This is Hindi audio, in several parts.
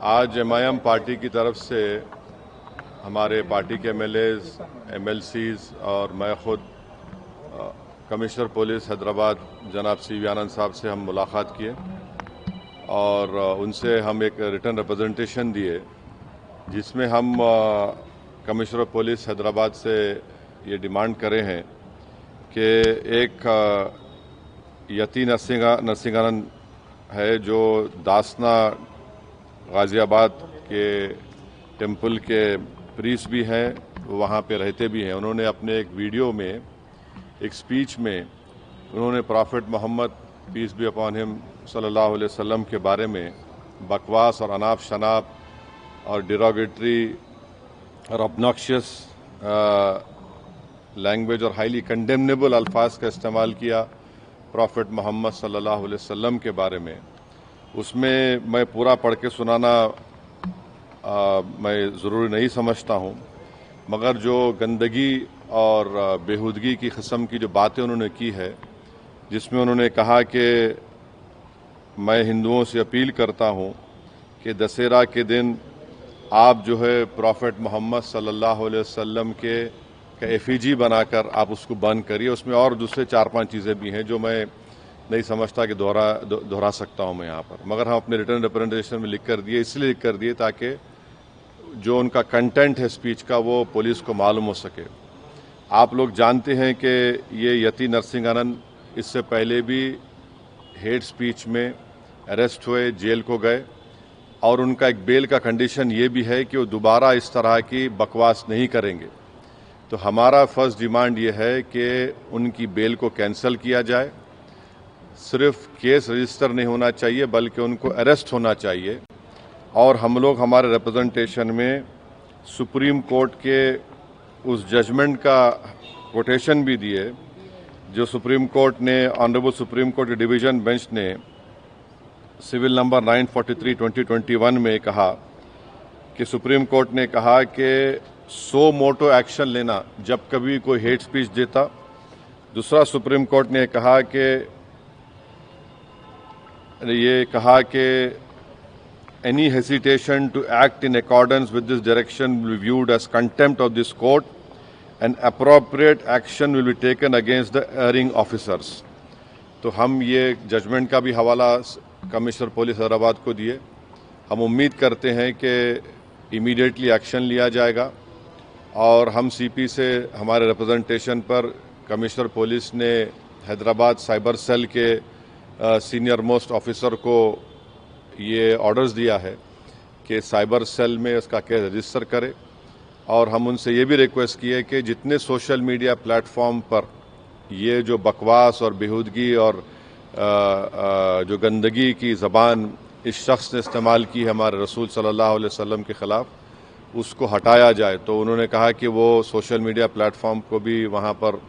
आज एमआईएम पार्टी की तरफ से हमारे पार्टी के एमएलएज, एमएलसीज और मैं खुद कमिश्नर पुलिस हैदराबाद जनाब CV आनंद साहब से हम मुलाकात किए और उनसे हम एक रिटर्न रिप्रेजेंटेशन दिए जिसमें हम कमिश्नर पुलिस हैदराबाद से ये डिमांड करे हैं कि एक यति नरसिंहानंद है जो दासना गाज़ियाबाद के टेम्पल के प्रीस्ट भी हैं, वहाँ पे रहते भी हैं। उन्होंने अपने एक वीडियो में एक स्पीच में उन्होंने prophet Mohammed peace be upon him सल्लल्लाहु अलैहि वसल्लम के बारे में बकवास और अनाप शनाप और डिरोगेटरी और ऑब्नॉक्शियस लैंग्वेज और हाईली कंडेमनेबल अल्फाज का इस्तेमाल किया प्रॉफेट मोहम्मद सल्लल्लाहु अलैहि वसल्लम के बारे में। उसमें मैं पूरा पढ़ के सुनाना मैं ज़रूरी नहीं समझता हूँ, मगर जो गंदगी और बेहूदगी की किस्म की जो बातें उन्होंने की है, जिसमें उन्होंने कहा कि मैं हिंदुओं से अपील करता हूँ कि दशहरा के दिन आप जो है प्रॉफेट मोहम्मद सल्लल्लाहु अलैहि वसल्लम के एफिजी बनाकर आप उसको बंद करिए। उसमें और दूसरे 4-5 चीज़ें भी हैं जो मैं नहीं समझता कि दोहरा सकता हूं मैं यहाँ पर, मगर हम अपने रिटर्न रिप्रेजेंटेशन में लिख कर दिए, इसलिए लिख कर दिए ताकि जो उनका कंटेंट है स्पीच का वो पुलिस को मालूम हो सके। आप लोग जानते हैं कि ये यति नरसिंहानंद इससे पहले भी हेट स्पीच में अरेस्ट हुए, जेल को गए और उनका एक बेल का कंडीशन ये भी है कि वो दोबारा इस तरह की बकवास नहीं करेंगे। तो हमारा फर्स्ट डिमांड ये है कि उनकी बेल को कैंसिल किया जाए। सिर्फ केस रजिस्टर नहीं होना चाहिए बल्कि उनको अरेस्ट होना चाहिए। और हम लोग हमारे रिप्रेजेंटेशन में सुप्रीम कोर्ट के उस जजमेंट का कोटेशन भी दिए जो सुप्रीम कोर्ट ने, ऑनरेबल सुप्रीम कोर्ट के डिवीजन बेंच ने सिविल नंबर 943/2021 में कहा कि सुप्रीम कोर्ट ने कहा कि सो मोटो एक्शन लेना जब कभी कोई हेट स्पीच देता। दूसरा, सुप्रीम कोर्ट ने कहा कि any hesitation to act in accordance with this direction will be viewed as contempt of this court and appropriate action will be taken against the erring officers. तो हम ये जजमेंट का भी हवाला कमिश्नर पुलिस हैदराबाद को दिए। हम उम्मीद करते हैं कि इमीडिएटली एक्शन लिया जाएगा और हम CP से हमारे रिप्रेजेंटेशन पर कमिश्नर पुलिस ने हैदराबाद साइबर सेल के सीनियर मोस्ट ऑफिसर को ये ऑर्डर्स दिया है कि साइबर सेल में उसका केस रजिस्टर करे। और हम उनसे ये भी रिक्वेस्ट की है कि जितने सोशल मीडिया प्लेटफॉर्म पर ये जो बकवास और बेहूदगी और जो गंदगी की ज़बान इस शख्स ने इस्तेमाल की है हमारे रसूल सल्लल्लाहु अलैहि वसल्लम के ख़िलाफ़, उसको हटाया जाए। तो उन्होंने कहा कि वो सोशल मीडिया प्लेटफॉर्म को भी वहाँ पर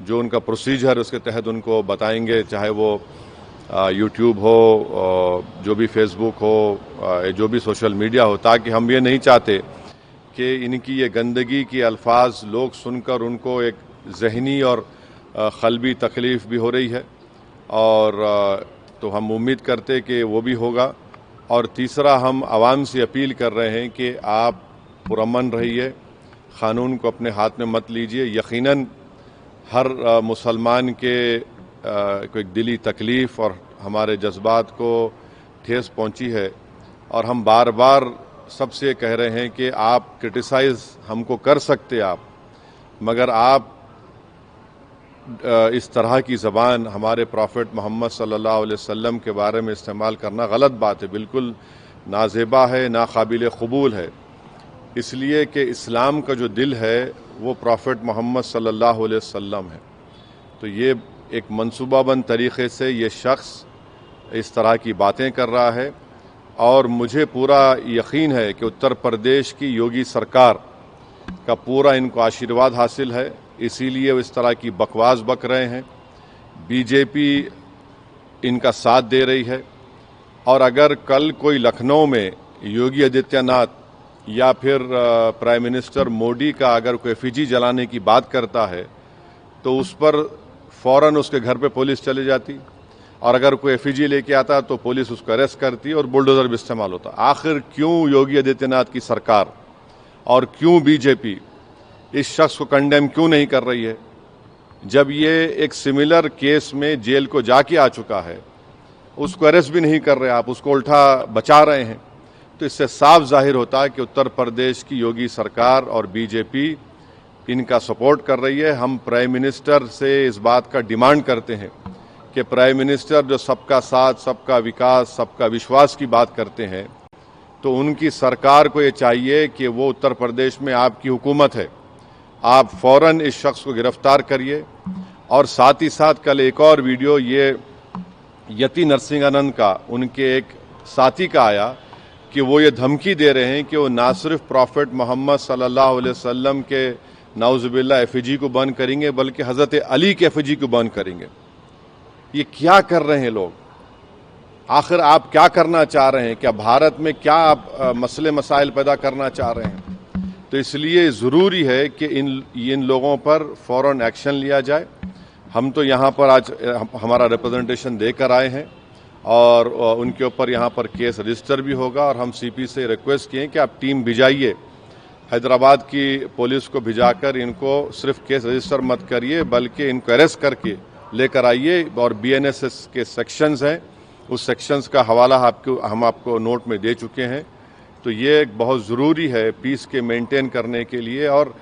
जो उनका प्रोसीजर उसके तहत उनको बताएंगे, चाहे वो यूट्यूब हो, जो भी फेसबुक हो, जो भी सोशल मीडिया हो, ताकि हम ये नहीं चाहते कि इनकी ये गंदगी की अल्फाज लोग सुनकर उनको एक जहनी और क़ल्बी तकलीफ़ भी हो रही है। और तो हम उम्मीद करते कि वो भी होगा। और तीसरा, हम आवाम से अपील कर रहे हैं कि आप पुरअमन रहिए, क़ानून को अपने हाथ में मत लीजिए। यकीनन हर मुसलमान के को एक दिली तकलीफ़ और हमारे जज्बात को ठेस पहुंची है और हम बार बार सबसे कह रहे हैं कि आप क्रिटिसाइज़ हमको कर सकते आप, मगर आप इस तरह की ज़बान हमारे प्रॉफेट मोहम्मद सल्लल्लाहु अलैहि वसल्लम के बारे में इस्तेमाल करना गलत बात है, बिल्कुल नाज़ेबा है, नाकाबिल क़बूल है। इसलिए कि इस्लाम का जो दिल है वो प्रॉफेट मोहम्मद सल्लल्लाहु अलैहि वसल्लम है। तो ये एक मंसूबाबंद तरीक़े से ये शख्स इस तरह की बातें कर रहा है और मुझे पूरा यकीन है कि उत्तर प्रदेश की योगी सरकार का पूरा इनको आशीर्वाद हासिल है, इसीलिए वो इस तरह की बकवास बक रहे हैं। बीजेपी इनका साथ दे रही है और अगर कल कोई लखनऊ में योगी आदित्यनाथ या फिर प्राइम मिनिस्टर मोदी का अगर कोई एफिजी जलाने की बात करता है तो उस पर फ़ौरन उसके घर पे पुलिस चली जाती। और अगर कोई एफईजी लेके आता तो पुलिस उसको अरेस्ट करती और बुलडोजर भी इस्तेमाल होता। आखिर क्यों योगी आदित्यनाथ की सरकार और क्यों बीजेपी इस शख्स को कंडेम क्यों नहीं कर रही है? जब ये एक सिमिलर केस में जेल को जाके आ चुका है, उसको अरेस्ट भी नहीं कर रहे आप, उसको उल्टा बचा रहे हैं। तो इससे साफ जाहिर होता है कि उत्तर प्रदेश की योगी सरकार और बीजेपी इनका सपोर्ट कर रही है। हम प्राइम मिनिस्टर से इस बात का डिमांड करते हैं कि प्राइम मिनिस्टर जो सबका साथ, सबका विकास, सबका विश्वास की बात करते हैं, तो उनकी सरकार को ये चाहिए कि वो उत्तर प्रदेश में आपकी हुकूमत है, आप फौरन इस शख्स को गिरफ्तार करिए। और साथ ही साथ कल एक और वीडियो ये यति नरसिंहानंद का, उनके एक साथी का आया कि वो ये धमकी दे रहे हैं कि वो ना सिर्फ प्रॉफेट मोहम्मद सल्लल्लाहु अलैहि वसल्लम के नाउजुबिल्लाह एफईजी को बंद करेंगे, बल्कि हज़रत अली के एफईजी को बंद करेंगे। ये क्या कर रहे हैं लोग? आखिर आप क्या करना चाह रहे हैं? क्या भारत में क्या आप मसले मसाइल पैदा करना चाह रहे हैं? तो इसलिए ज़रूरी है कि इन लोगों पर फ़ौरन एक्शन लिया जाए। हम तो यहाँ पर आज हमारा रिप्रेजेंटेशन देकर आए हैं और उनके ऊपर यहाँ पर केस रजिस्टर भी होगा। और हम सीपी से रिक्वेस्ट किए कि आप टीम भिजाइए, हैदराबाद की पुलिस को भिजाकर इनको सिर्फ केस रजिस्टर मत करिए, बल्कि इनको अरेस्ट करके लेकर आइए। और बीएनएसएस के सेक्शंस हैं, उस सेक्शंस का हवाला हम आपको नोट में दे चुके हैं। तो ये बहुत ज़रूरी है पीस के मेंटेन करने के लिए। और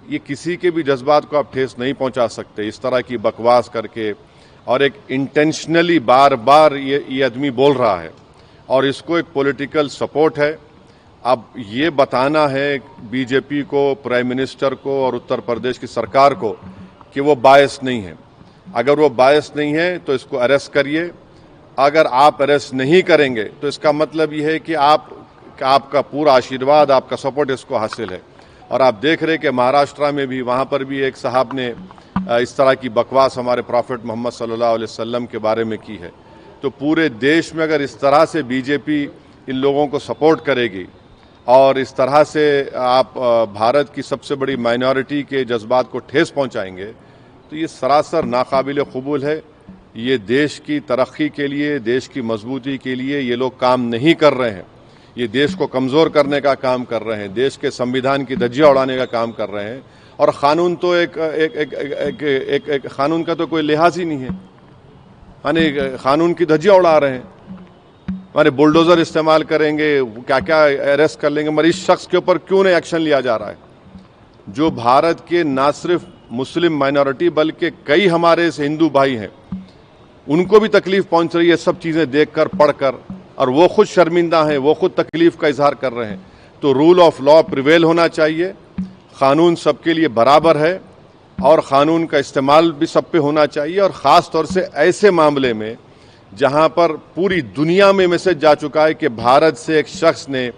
ये किसी के भी जज्बात को आप ठेस नहीं पहुंचा सकते इस तरह की बकवास करके। और एक इंटेंशनली बार बार ये आदमी बोल रहा है और इसको एक पॉलिटिकल सपोर्ट है। अब ये बताना है बीजेपी को, प्राइम मिनिस्टर को और उत्तर प्रदेश की सरकार को कि वो बायस नहीं है। अगर वो बायस नहीं है तो इसको अरेस्ट करिए। अगर आप अरेस्ट नहीं करेंगे तो इसका मतलब ये है कि आपका पूरा आशीर्वाद, आपका सपोर्ट इसको हासिल है। और आप देख रहे कि महाराष्ट्र में भी, वहाँ पर भी एक साहब ने इस तरह की बकवास हमारे प्रॉफेट मोहम्मद सल्लल्लाहु अलैहि वसल्लम के बारे में की है। तो पूरे देश में अगर इस तरह से बीजेपी इन लोगों को सपोर्ट करेगी और इस तरह से आप भारत की सबसे बड़ी माइनॉरिटी के जज्बात को ठेस पहुंचाएंगे, तो ये सरासर नाकाबिल कबूल है। ये देश की तरक्की के लिए, देश की मजबूती के लिए ये लोग काम नहीं कर रहे हैं। ये देश को कमज़ोर करने का काम कर रहे हैं, देश के संविधान की धज्जियां उड़ाने का काम कर रहे हैं। और क़ानून तो एक क़ानून का तो कोई लिहाज ही नहीं है, यानी क़ानून की धज्जियां उड़ा रहे हैं। हमारे बुलडोज़र इस्तेमाल करेंगे, क्या क्या अरेस्ट कर लेंगे, मगर इस शख्स के ऊपर क्यों नहीं एक्शन लिया जा रहा है? जो भारत के ना सिर्फ मुस्लिम माइनॉरिटी बल्कि कई हमारे हिंदू भाई हैं, उनको भी तकलीफ पहुंच रही है सब चीज़ें देखकर, पढ़कर, और वो खुद शर्मिंदा हैं, वो खुद तकलीफ का इजहार कर रहे हैं। तो रूल ऑफ लॉ प्रिवेल होना चाहिए, क़ानून सबके लिए बराबर है और क़ानून का इस्तेमाल भी सब पे होना चाहिए। और ख़ास तौर से ऐसे मामले में जहां पर पूरी दुनिया में मैसेज जा चुका है कि भारत से एक शख्स ने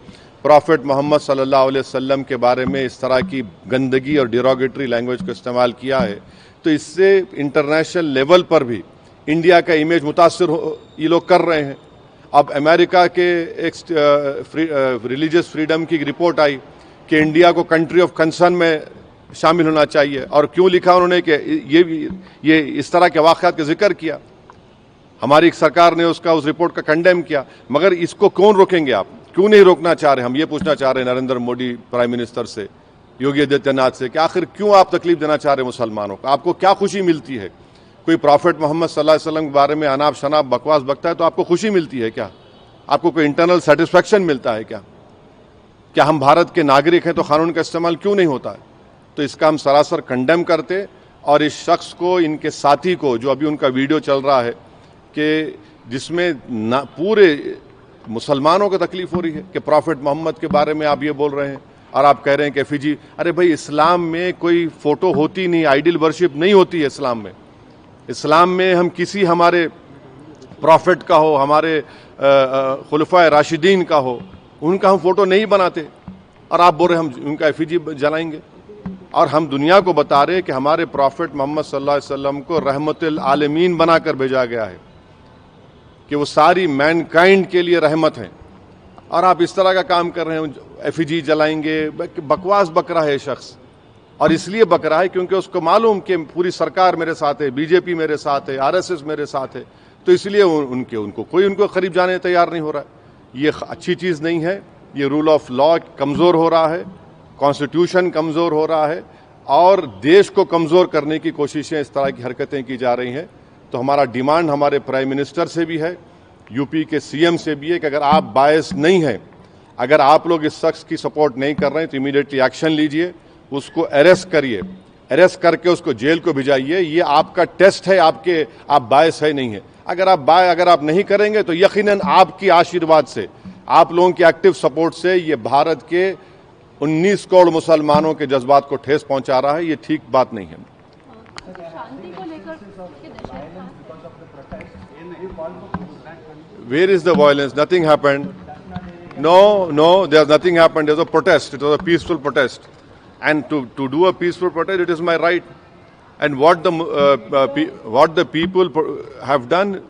प्रॉफेट मोहम्मद सल्लल्लाहु अलैहि वसल्लम के बारे में इस तरह की गंदगी और डिरोगेटरी लैंग्वेज को इस्तेमाल किया है, तो इससे इंटरनेशनल लेवल पर भी इंडिया का इमेज मुतासर ये लोग कर रहे हैं। अब अमेरिका के एक रिलीजियस फ्रीडम की रिपोर्ट आई कि इंडिया को कंट्री ऑफ कंसर्न में शामिल होना चाहिए। और क्यों लिखा उन्होंने कि ये इस तरह के वाक़यात का जिक्र किया। हमारी सरकार ने उस रिपोर्ट का कंडेम किया, मगर इसको कौन रोकेंगे आप? क्यों नहीं रोकना चाह रहे? हम ये पूछना चाह रहे हैं नरेंद्र मोदी प्राइम मिनिस्टर से, योगी आदित्यनाथ से, कि आखिर क्यों आप तकलीफ देना चाह रहे हैं मुसलमानों को? आपको क्या खुशी मिलती है? कोई प्रॉफेट मोहम्मद सल्लल्लाहु अलैहि वसल्लम के बारे में अनाप शनाप बकवास बकता है तो आपको खुशी मिलती है क्या? आपको कोई इंटरनल सेटिस्फैक्शन मिलता है क्या? क्या हम भारत के नागरिक हैं तो कानून का इस्तेमाल क्यों नहीं होता है? तो इसका हम सरासर कंडेम करते। और इस शख्स को, इनके साथी को, जो अभी उनका वीडियो चल रहा है कि जिसमें पूरे मुसलमानों को तकलीफ हो रही है कि प्रॉफेट मोहम्मद के बारे में आप ये बोल रहे हैं और आप कह रहे हैं कि एफईजी। अरे भाई, इस्लाम में कोई फोटो होती नहीं, आइडल वर्शिप नहीं होती है इस्लाम में। इस्लाम में हम किसी हमारे प्रॉफिट का हो, हमारे खुलफाए राशिदीन का हो, उनका हम फोटो नहीं बनाते। और आप बोल रहे हम उनका एफईजी जलाएंगे। और हम दुनिया को बता रहे कि हमारे प्रॉफिट मोहम्मद सल्लल्लाहु अलैहि वसल्लम को रहमतुल आलमीन बनाकर भेजा गया है, कि वो सारी मैनकाइंड के लिए रहमत हैं। और आप इस तरह का काम कर रहे हैं, एफईजी जलाएंगे। बकवास बक रहा है शख्स। और इसलिए बक रहा है क्योंकि उसको मालूम कि पूरी सरकार मेरे साथ है, बीजेपी मेरे साथ है, आरएसएस मेरे साथ है। तो इसलिए उनको कोई उनको करीब जाने तैयार नहीं हो रहा है। ये अच्छी चीज़ नहीं है। ये रूल ऑफ लॉ कमज़ोर हो रहा है, कॉन्स्टिट्यूशन कमज़ोर हो रहा है और देश को कमज़ोर करने की कोशिशें, इस तरह की हरकतें की जा रही हैं। तो हमारा डिमांड हमारे प्राइम मिनिस्टर से भी है, यूपी के सीएम से भी है कि अगर आप बायस नहीं हैं, अगर आप लोग इस शख्स की सपोर्ट नहीं कर रहे हैं तो इमीडिएटली एक्शन लीजिए, उसको अरेस्ट करिए, अरेस्ट करके उसको जेल को भिजाइए। ये आपका टेस्ट है, आप बायस है नहीं है। अगर आप नहीं करेंगे तो यकीनन आपकी आशीर्वाद से, आप लोगों की एक्टिव सपोर्ट से ये भारत के 19 करोड़ मुसलमानों के जज्बात को ठेस पहुंचा रहा है। ये ठीक बात नहीं है। शांति को लेकर Where is the violence? Nothing happened. No, there's nothing happened. There's a protest. It was a peaceful protest. And to do a peaceful protest, it is my right. And what the people have done,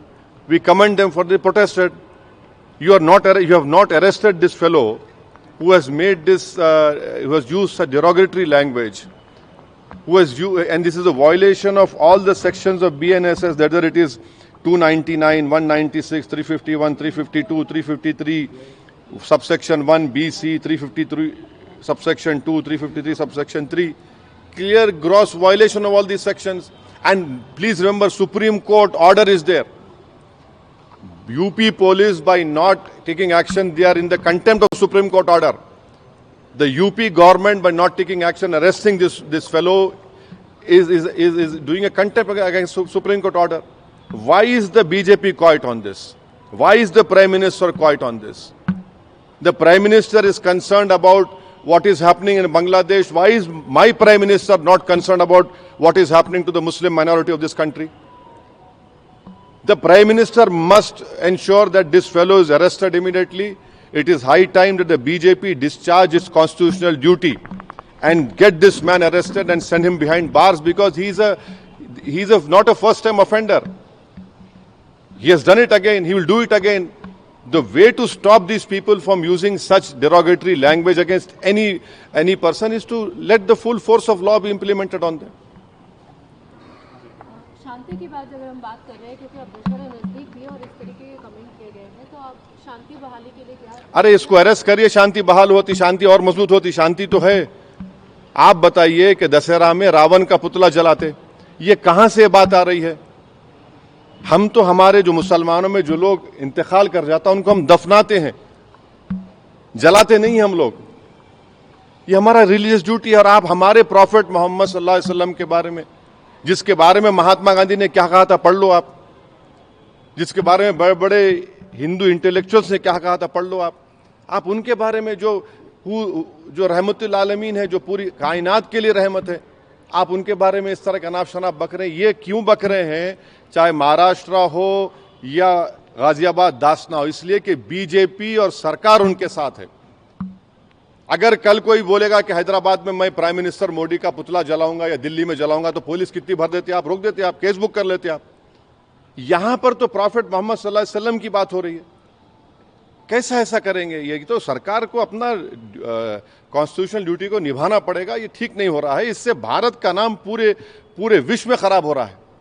we commend them for the protested. You have not arrested this fellow who has made this, who has used such derogatory language, and this is a violation of all the sections of BNSS, whether it is 299, 196, 351, 352, 353, subsection 1, BC, 353, subsection 2, 353, subsection 3. Clear gross violation of all these sections. And please remember, Supreme Court order is there. UP police, by not taking action, they are in the contempt of Supreme Court order. The UP government, by not taking action, arresting this fellow, is doing a contempt against Supreme Court order. Why is the BJP quiet on this? Why is the Prime Minister quiet on this? The Prime Minister is concerned about what is happening in Bangladesh. Why is my Prime Minister not concerned about what is happening to the Muslim minority of this country? The Prime Minister must ensure that this fellow is arrested immediately. It is high time that the BJP discharge its constitutional duty and get this man arrested and send him behind bars, because he's not a first-time offender. He has done it again. He will do it again. The way to stop these people from using such derogatory language against any person is to let the full force of law be implemented on them. शांति की बात अगर हम बात कर रहे हैं, क्योंकि अब दशहरा नजदीक भी है और इस तरीके के कमेंट किए गए हैं, तो आप शांति बहाली के लिए क्या? अरे इसको अरेस्ट करिए, शांति बहाल होती, शांति और मजबूत होती। शांति तो है। आप बताइए कि दशहरा में रावण का पुतला जलाते, ये कहां से बात आ रही है? हम तो हमारे जो मुसलमानों में जो लोग इंतकाल कर जाता उनको हम दफनाते हैं, जलाते नहीं हम लोग। ये हमारा रिलीजियस ड्यूटी है। और आप हमारे प्रॉफिट मोहम्मद सल्लल्लाहु अलैहि वसल्लम के बारे में, जिसके बारे में महात्मा गांधी ने क्या कहा था, पढ़ लो आप। जिसके बारे में बड़े बड़े हिंदू इंटेलेक्चुअल्स ने क्या कहा था, पढ़ लो आप उनके बारे में, जो रहमतुल आलमीन है, जो पूरी कायनात के लिए रहमत है, आप उनके बारे में इस तरह का नाफ शनाफ बक रहे हैं। ये क्यों बक रहे हैं? चाहे महाराष्ट्र हो या गाजियाबाद दासना हो, इसलिए कि बीजेपी और सरकार उनके साथ है। अगर कल कोई बोलेगा कि हैदराबाद में मैं प्राइम मिनिस्टर मोदी का पुतला जलाऊंगा या दिल्ली में जलाऊंगा, तो पुलिस कितनी भर देती, आप रोक देते, आप केस बुक कर लेते आप। यहां पर तो प्रॉफिट मोहम्मद सल्लल्लाहु अलैहि वसल्लम की बात हो रही है। कैसा ऐसा करेंगे? ये तो सरकार को अपना कॉन्स्टिट्यूशनल ड्यूटी को निभाना पड़ेगा। ये ठीक नहीं हो रहा है। इससे भारत का नाम पूरे विश्व में खराब हो रहा है।